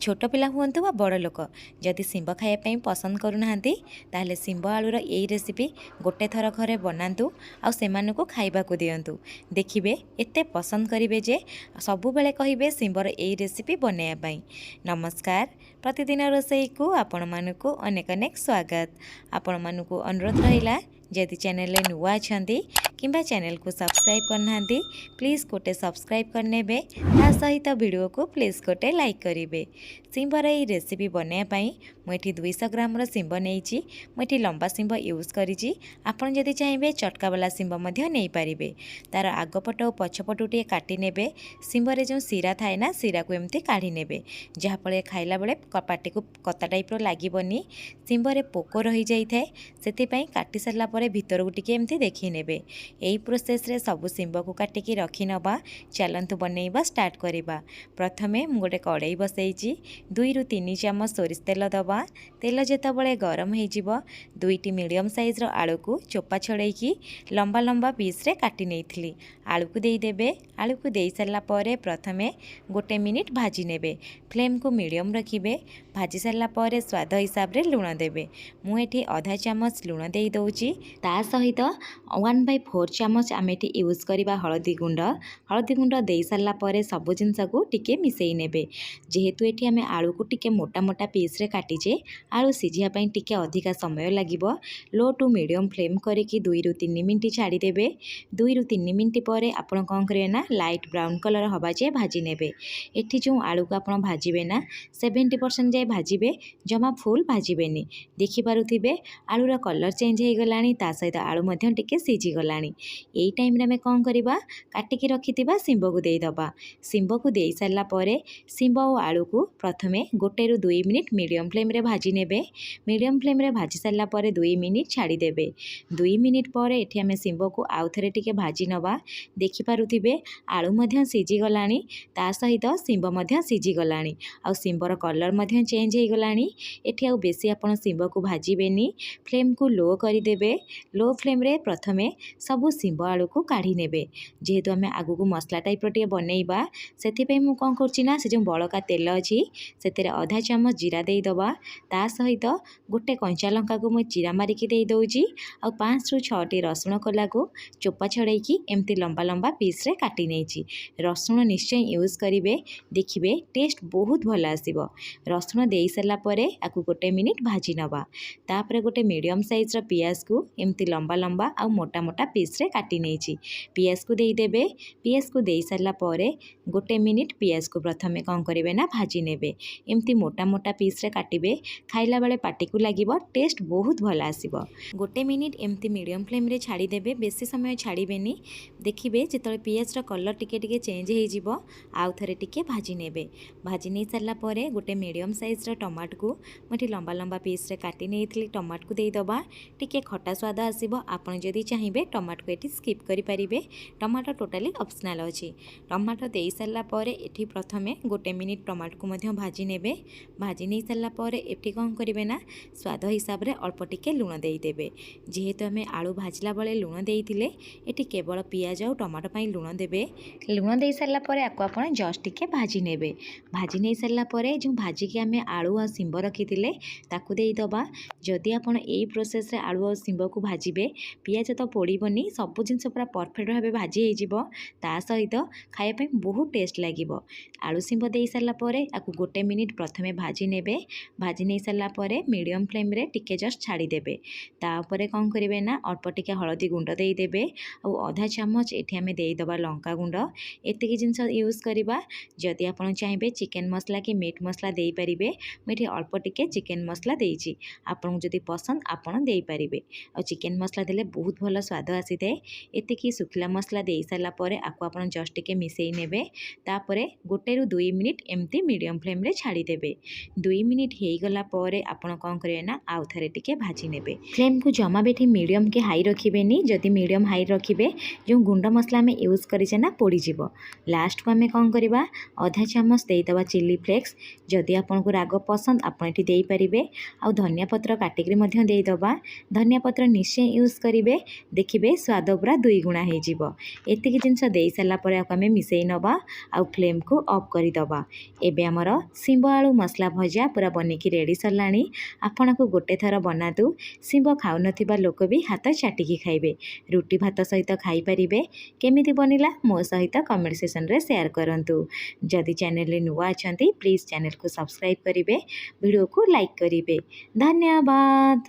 छोट पिला हुअन्तु वा बड़ लोक जदि शिंब खाइबा पसंद करूनाहांती ताहले शिंब आलूर यही रेसिपी गोटे थर घरे बनातु आउ सेमानकु खाइबाकु दियंतु देखिबे एते पसंद करिवे जे सबुबेले कहिबे शिंबर यही रेसिपी बनैया पई। नमस्कार, प्रतिदिन रोषेई को आपण मानकु अनेक अनेक स्वागत। आपण मानकु अनुरोध रहिला जदि चैनल नुआ अछंती किंबा चैनल को सब्सक्राइब करना प्लीज़ गोटे सब्सक्राइब करने ता सहित वीडियो को प्लीज़ गोटे लाइक करेंगे। शिंबर ये रेसिपी बनवाई मुझे 200 ग्राम शिंब नहीं मुझे लंबा शिंब यूज करी। आपड़ जदि चाहिए चटका वाला शिंब नहीं पारे तार आगपट और पछपटू टे काटी ने शिंबर जो सीरा थाए ना सीरा को एमती काढ़ी ने जहाँफल खाइला बेले पाटी को कता टाइप लगनी शिंबर पोक रही जाए से काटी सारा भितर को टिके एमती देखी ने यही प्रोसेस रे सबु शिंब को काटिकी रखी नवा। चलतु बनैबा स्टार्ट करिबा। प्रथमे मु गोटे कड़ाई बसैची 2 ରୁ 3 चामच सोरिष तेल दबा। तेल जेतबळे गरम हो जिवो 2टी मीडियम साइज रो आलू को चोपा छड़ेकी लंबा लंबा पीस रे काटी नेइथिली। आलू को देई देबे। आलू को देई सारला परे प्रथमे गोटे मिनिट भाजी नेबे। फ्लेम को मीडियम रखिबे। भाजी सारला परे स्वाद हिसाब रे लूण देबे। मु एठी आधा चामच लूण देई दउची। ता सहित 1/4 चामच आम ये यूज करवा हलदी गुंड दे सारा पर सबु जिनस को टिके मिसई ने। जेहेतु ये आम आलू को टिके मोटा मोटा पीस रे काटिचे आलू सीझापी टिके अधिका समय लगिब। लो टू मीडियम फ्लेम करके 2 ରୁ 3 मिनट छाड़ीदेवे। 2 ରୁ 3 मिनट पर आप कौन करेंगे ना लाइट ब्राउन कलर हवा जाए भाजी ने। एठी जो आलू को आप भाजबे ना 70% जाए भाजबे, जमा फुल भाजबेनी। देखिपे आलूर कलर चेंज हो गला सहित आलू टिके सीझी गला। यही टाइम रे कौन करवा काटिकी रखि शिंब को देदबा। शिंब को दे सारा पर शिंब और आलू को प्रथमे 1 ରୁ 2 मिनिट मीडियम फ्लेम रे भाजी ने। मीडियम फ्लेम रे भाजी सारा पर 2 मिनिट छाड़ीदेवे। 2 मिनिट पर एठी आमे शिंब को आउ थरे टिके भाजी नवा। देखिपे आलू सीझी गला ता सहित शिंब सीझी गला आ शिंबर कलर चेंज हो गला। एठी आउ बेसी आपण शिंब को भाजबेनी। फ्लेम को लो करदेवे। लो फ्लेम रे प्रथमे सबु शिंब आलू को काढ़ी नेबे। जेहेतु आम आगु को मसला टाइप टे बनैबा से मुझे कौन करना से जो बड़का तेल अच्छी से आधा चामच जीरा देदबा। ता सहित गोटे कंचा लंका को मुझे चिरा मारिकी दे दउची आ 5 ରୁ 6टी रसुण कला को चोपा छड़ेकी एमती लंबा लंबा पीस रे काटी नेची। रसुण निश्चय यूज करिवे। देखिबे टेस्ट बहुत भल आसीबो। रसुण दे सारा परे आकु गोटे मिनिट भाजी नवा। तापरे गोटे मीडियम साइज रो पियाज को एमती लंबा लंबा आ मोटा मोटा पीस रे काटी नेची। पियाज को दे देबे। पियाज को दे सारा परे गोटे मिनिट पियाज को प्रथमे कौन करेंगे ना भाजी नेबे। एमती मोटा मोटा पीस रे काटिबे। खाइला बेले पाटी को लागिबो, टेस्ट बहुत भल आसीबो। गोटे मिनिट एमती मीडियम फ्लेम रे छाड़ी देबे। बेसी समय छाड़ीबेनी। देखिबे जेतले पियाज रो कलर टिके टिके चेंज हो जिवो आउ थरे टिके भाजी नेबे। भाजी नै सारला परे गोटे मीडियम साइज रो टमाटो को मठी लंबा लंबा पीस रे काटी नेइथली। टमाटो को देई दबा। टिके खटा स्वाद आसीबो। आपण जदि चाहिए टमाटो को एठी स्किप करि परिबे। टमाटो टोटाली ऑप्शनल अछि। टमाटो दे सारा पर एठी प्रथमे गोटे मिनिट टमाटो को मध्य भाजी नेबे। भाजी नै सारा पर एठी कौन करिवे ना स्वाद हिसाब रे अल्प टिके लूण देई देबे। जेहेतु आमे आलू भाजला बेले लूण देइथिले एठी केवल पियाज और टमाटो पई लूण देबे। लूण दे सारा पर आको आपण जस्ट टिके भाजी नेबे। भाजी नै सारा पर जो भाजी के आमे आलू आ शिंब रखिथिले ताकू देई दबा। जदि आपण एई प्रोसेस रे आलू और शिंब को भाजिबे पियाज तो पोड़ीबनी, सबु जिनस पूरा परफेक्ट भाव भाजी हो ता सहित खाइबा बहुत टेस्ट लगिबो। आलू शिंब दे सारा पर आकु गोटे मिनिट प्रथमे भाजी नेबे। भाजी नै सारा पर मीडियम फ्लेम रे टिके जस्ट छाड़ी देबे। ता ऊपर कौन करिवे ना अल्प टिके हळदी गुंड देई देबे और आधा चामच एठी आमे देई दबा लंका गुंड। एतिकी जिनस यूज करबा। जदि आपण चाहिए चिकन मसला कि मीट मसला देई परिबे। मैं अल्प टिके चिकन मसला देइची। आपन जदि पसंद आपण देई परिबे। और चिकन मसला देले बहुत भल स्वाद आसी थाए। एतिकी सुखला मसला दे सारा पर आकु आपण जस्ट टिके मिसई नेबे। तापरे 1 ରୁ 2 मिनिट एमती मीडियम फ्लेम रे छाड़ी देबे। 2 मिनिट हे गला पर आपण कौन करिवे ना आउ थरे टिके भाजी नेबे। फ्लेम को जमा बेठी मीडियम के हाई रखिबेनी। जदि मीडियम हाई रखिबे जो गुंड मसला में यूज करिसे ना पोड़ी जिवो। लास्ट को आमे कौन करबा आधा चामच देई दबा चिली फ्लेक्स। जदि आपन को राग पसंद आपण एठी देई परिबे। आ धनिया पत्र काटिकरी मध्य देई दबा। धनिया पत्र निश्चय यूज करेंगे देखिए स्वाद पूरा 2 गुणा हो एतिक जिनस दे सारा पर आम मिसई नवा आउ फ्लेम को ऑफ करदे। एबे आमर सिंब आलू मसला भजा पूरा बनिकी रेडी सरला। आपण को गोटे थर बनातु सिंब खाऊ नथिबा लोक भी हाथ चाटिकी खाइबे रुटी भात सहित खाई परिबे। केमिति बनिला मो सहित कमेंट सेक्शन रे शेयर करंतु। जदि चैनल रे नुआ अछंती प्लीज चैनल को सब्सक्राइब करिवे वीडियो को लाइक करिवे। धन्यवाद।